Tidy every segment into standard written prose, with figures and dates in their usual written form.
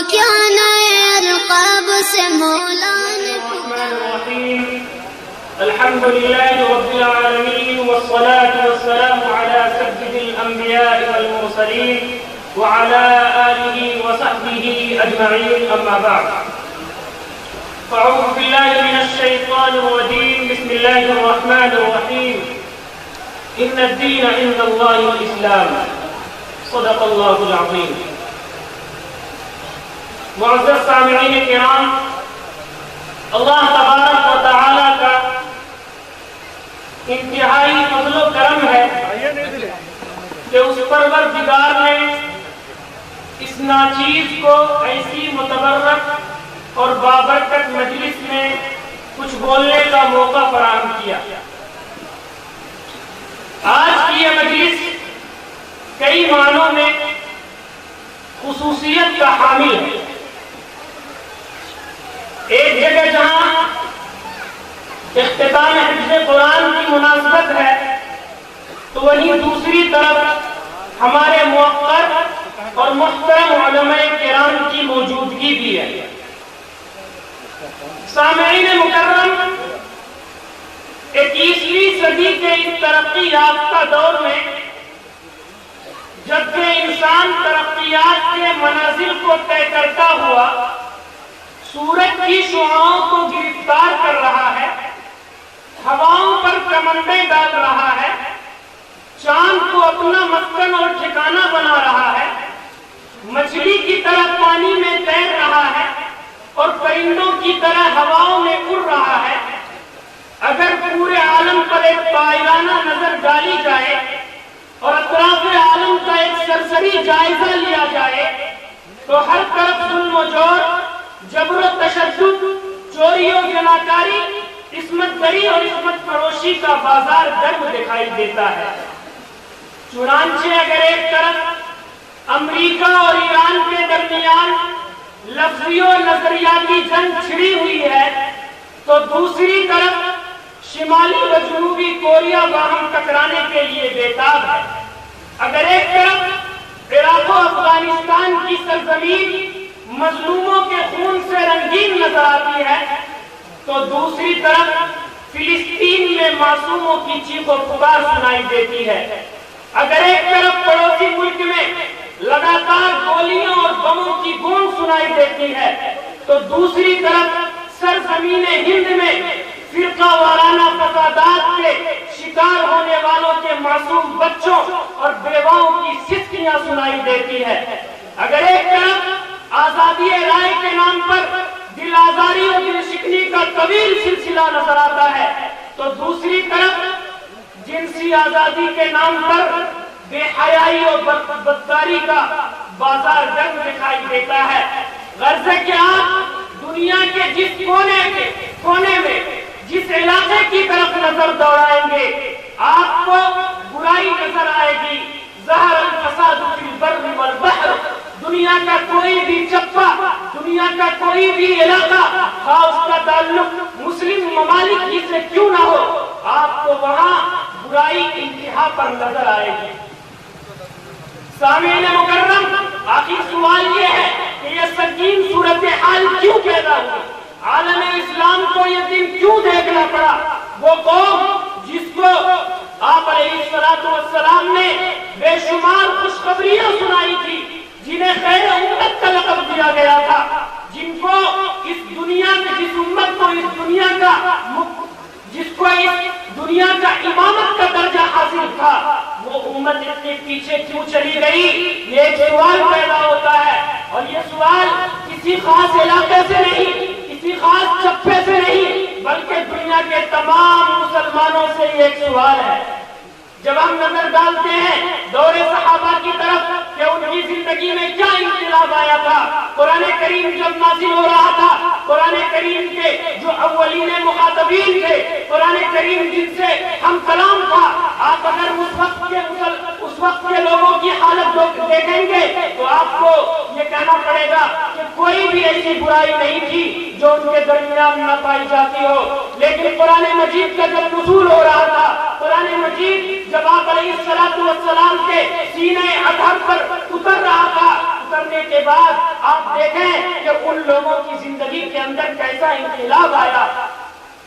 کیا نئے القاب سے مولا نے الحمد لله رب العالمين والصلاة والسلام على سيد الأنبياء والمرسلين وعلى آله وصحبه أجمعين أما بعد فأعوذ بالله من الشيطان الرجيم بسم الله الرحمن الرحيم إن الدين عند الله الإسلام صدق الله العظيم. معزز سامعین کرام، اللہ تبارک و تعالی کا انتہائی فضل و کرم ہے کہ اس پروردگار نے اس ناچیز کو ایسی متبرک اور بابرکت مجلس میں کچھ بولنے کا موقع فراہم کیا. آج کی یہ مجلس کئی معنوں میں خصوصیت کا حامل ہے. ایک جگہ جہاں اختتام حفظ قرآن کی مناسبت ہے تو وہیں دوسری طرف ہمارے موقر اور محترم علماء کرام کی موجودگی بھی ہے. سامعین مکرم، 21ویں صدی کے اس ترقی یافتہ دور میں جبکہ انسان ترقیات کے منازل کو طے کرتا ہوا سورج کی شعاؤں کو گرفتار کر رہا ہے، ہواؤں پر کمندیں ڈال رہا ہے، چاند کو اپنا مسکن اور ٹھکانہ بنا رہا ہے، مچھلی کی طرح پانی میں تیر رہا ہے اور پرندوں کی طرح ہواؤں میں اڑ رہا ہے، اگر پورے عالم پر ایک پائرانہ نظر ڈالی جائے اور اطراف عالم کا ایک سرسری جائزہ لیا جائے تو ہر طرف ظلم و جور، جبر و تشدد، چوری و جناکاری، عصمت دری اور عصمت فروشی کا بازار گرم دکھائی دیتا ہے. چنانچہ اگر ایک طرف امریکہ اور ایران کے درمیان لفظی و نظریاتی جنگ چھڑی ہوئی ہے تو دوسری طرف شمالی و جنوبی کوریا باہم ٹکرانے کے لیے بےتاب ہے. اگر ایک طرف عراق و افغانستان کی سرزمین مظلوموں کے خون سے رنگین نظر آتی ہے تو دوسری طرف فلسطین میں معصوموں کی چیخ و پکار سنائی دیتی ہے. اگر ایک طرف پڑوسی ملک میں لگاتار گولیوں اور بموں کی گونج سنائی دیتی ہے تو دوسری طرف سرزمین ہند میں فرقہ وارانہ فسادات کے شکار ہونے والوں کے معصوم بچوں اور بیواؤں کی سسکیاں سنائی دیتی ہے. اگر ایک طرف آزادی رائے کے نام پر دل آزاری اور دل شکنی کا طویل سلسلہ نظر آتا ہے تو دوسری طرف جنسی آزادی کے نام پر بے حیائی اور بدکاری کا بازار گرم دکھائی دیتا ہے. غرض ہے کہ آپ دنیا کے جس کونے میں جس علاقے کی طرف نظر دوڑائیں گے آپ کو برائی نظر آئے گی. ظہر الفساد فی البر والبحر، دنیا کا کوئی بھی چپا، دنیا کا کوئی بھی علاقہ، خواہ اس کا تعلق مسلم ممالک ہی سے کیوں نہ ہو، آپ کو وہاں برائی انتہا پر نظر آئے گی. سامعین مکرم، آخر سوال یہ ہے کہ یہ سنگین صورتحال کیوں پیدا ہوئی؟ عالم اسلام کو یہ دن کیوں دیکھنا پڑا؟ وہ قوم جس کو آپ علیہ السلام نے بے شمار خوشخبریاں سنائی تھی، جنہیں خیر امت کا لقب دیا گیا تھا، جن کو اس دنیا میں جس امت کو اس دنیا کا امامت کا درجہ حاصل تھا، وہ امت اتنے پیچھے کیوں چلی گئی؟ یہ ایک سوال پیدا ہوتا ہے اور یہ سوال کسی خاص علاقے سے نہیں، کسی خاص چپے سے نہیں، بلکہ دنیا کے تمام مسلمانوں سے یہ ایک سوال ہے. جب ہم نظر ڈالتے ہیں دور صحابہ کی طرف کہ ان کی زندگی میں کیا انقلاب آیا تھا، قرآن کریم جب نازل ہو رہا تھا، قرآن کریم کے جو اولین مخاطبین تھے، قرآن کریم جن سے ہم کلام تھا، آپ اگر اس وقت کے لوگوں کی حالت دیکھیں گے تو آپ کو یہ کہنا پڑے گا کہ کوئی بھی ایسی برائی نہیں تھی جو ان کے درمیان نہ پائی جاتی ہو. لیکن قرآن مجید کا جب نزول ہو رہا تھا، قرآن مجید جب آپ علیہ السلام کے سینے اطہر پر اتر رہا تھا، اترنے کے بعد آپ دیکھیں کہ ان لوگوں کی زندگی کے اندر کیسا انقلاب آیا.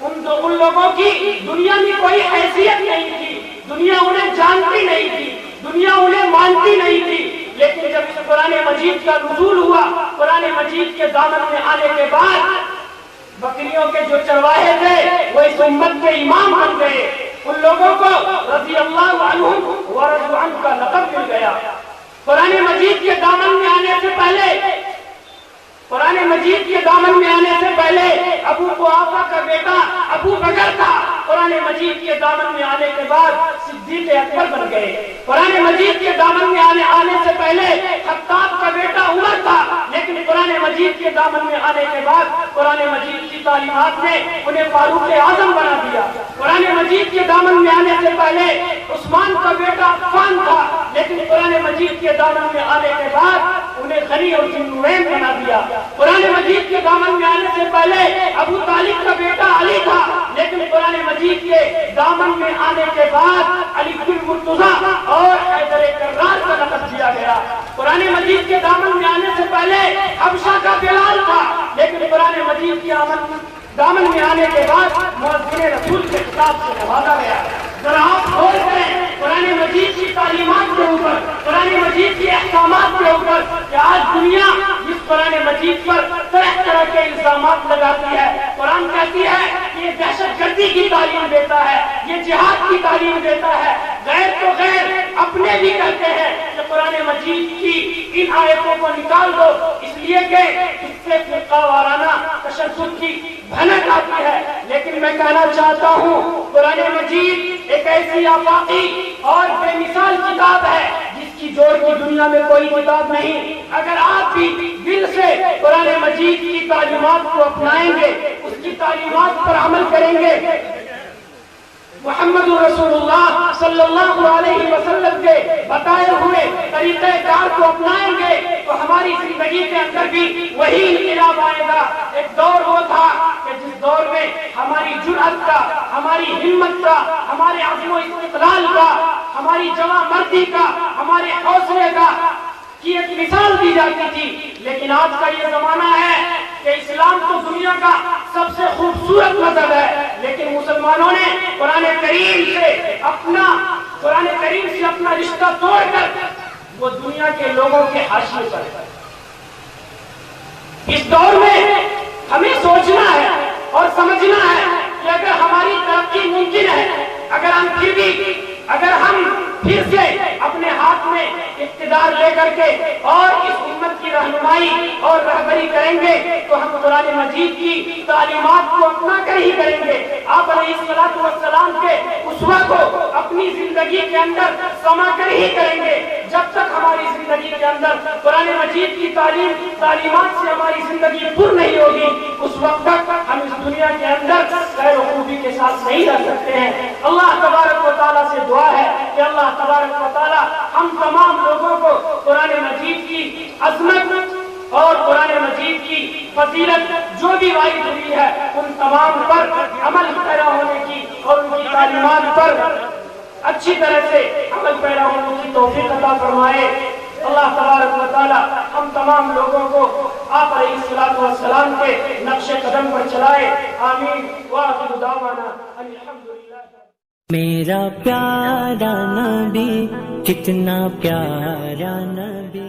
ان لوگوں کی دنیا میں کوئی حیثیت نہیں تھی, دنیا انہیں جانتی نہیں تھی, دنیا انہیں مانتی نہیں تھی. لیکن جب اس قرآن مجید کا نزول ہوا, قرآن مجید کے دامن میں آنے کے بعد بکریوں کے جو چرواہے تھے وہ اس امت کے امام بن گئے. ان لوگوں کو رضی اللہ عنہم ورضوا عنہ کا لقب مل گیا. قرآن مجید کے دامن میں آنے سے پہلے, قرآن مجید کے دامن میں آنے سے پہلے ابو قحافہ کا بیٹا ابو بکر تھا. قرآن مجید کے دامن میں آنے کے بعد صدیق اکبر بن گئے. قرآن مجید کے دامن میں آنے سے پہلے خطاب کا بیٹا عمر تھا. لیکن قرآن مجید کے دامن میں آنے کے بعد قرآن مجید کی تعلیمات نے انہیں فاروق اعظم بنا دیا. قرآن مجید کے دامن میں آنے سے پہلے عثمان کا بیٹا عفان تھا. لیکن قرآن مجید کے دامن میں آنے کے بعد انہیں غنی اور ذی النورین بنا دیا. قرآن مجید کے دامن میں آنے سے پہلے ابو طالب کا بیٹا علی تھا. لیکن قرآن مجید کے دامن میں آنے کے بعد علی بن مرتضیٰ اور حیدر کرار کا لقب دیا گیا. قرآن مجید کے دامن میں آنے سے پہلے حبشہ کا بلال تھا. لیکن قرآن مجید کے دامن میں آنے کے بعد مؤذن رسول کے خطاب سے نوازا گیا. ذرا آپ غور کریں قرآن مجید کی تعلیمات کے اوپر, قرآن مجید کی احکامات کے اوپر, کہ آج دنیا اس قرآن مجید پر طرح طرح کے الزامات لگاتی ہے. قرآن کہتی ہے کہ یہ دہشت گردی کی تعلیم دیتا ہے, یہ جہاد کی تعلیم دیتا ہے. غیر تو غیر اپنے بھی کہتے ہیں کہ قرآن مجید کی ان آیتوں کو نکال دو, اس لیے کہ اس سے فرقہ وارانہ تشدد کی بھنک آتی ہے. لیکن میں کہنا چاہتا ہوں قرآن مجید ایک ایسی آفاقی اور بے مثال کتاب ہے جس کی جوڑ کی دنیا میں کوئی کتاب نہیں. اگر آپ بھی دل سے قرآن مجید کی تعلیمات کو اپنائیں گے, اس کی تعلیمات پر عمل کریں گے, محمد رسول اللہ صلی اللہ علیہ وسلم کے بتائے ہوئے طریقہ کار کو اپنائیں گے, تو ہماری زندگی کے اندر بھی وہی انقلاب آئے گا. ایک دور وہ تھا کہ جس دور میں ہماری جرأت کا, ہماری ہمت کا, ہمارے عزم و استقلال کا, ہماری جواں مردی کا, ہمارے حوصلے کا کی ایک مثال دی جاتی تھی. لیکن آج کا یہ زمانہ ہے کہ اسلام تو دنیا کا سب سے خوبصورت مذہب ہے, لیکن مسلمانوں نے قرآن کریم سے اپنا رشتہ توڑ کر وہ دنیا کے لوگوں کے حاشیے پر. اس دور میں ہمیں سوچنا ہے اور سمجھنا ہے کہ اگر ہماری ترقی ممکن ہے, اگر ہم پھر سے اپنے ہاتھ میں اقتدار لے کر کے اور اس امت کی رہنمائی اور رہبری کریں گے, تو ہم قرآن مجید کی تعلیمات کو اپنا کر ہی کریں گے. آپ علیہ الصلوۃ والسلام کے اسوہ کو اپنی زندگی کے اندر سما کر ہی کریں گے. جب تک ہماری زندگی کے اندر قرآن مجید کی تعلیمات سے ہماری زندگی پر نہیں ہوگی, اس وقت تک ہم اس دنیا کے اندر خیر و خوبی کے ساتھ نہیں رہ سکتے ہیں. اللہ تبارک و تعالیٰ سے دعا ہے کہ اللہ تبارک و تعالیٰ ہم تمام لوگوں کو قرآن مجید کی عظمت اور قرآن مجید کی فضیلت جو بھی وارد ہوئی ہے ان تمام پر عمل پیرا ہونے کی اور ان کی تعلیمات پر اچھی طرح سے عمل پیرا ہونے کی توفیق عطا فرمائے. اللہ تبارک و تعالی ہم تمام لوگوں کو آپ علیہ الصلوۃ والسلام کے نقش قدم پر چلائے. آمین. وآخر دعوانا الحمدللہ. میرا پیارا نبی کتنا پیارا نبی.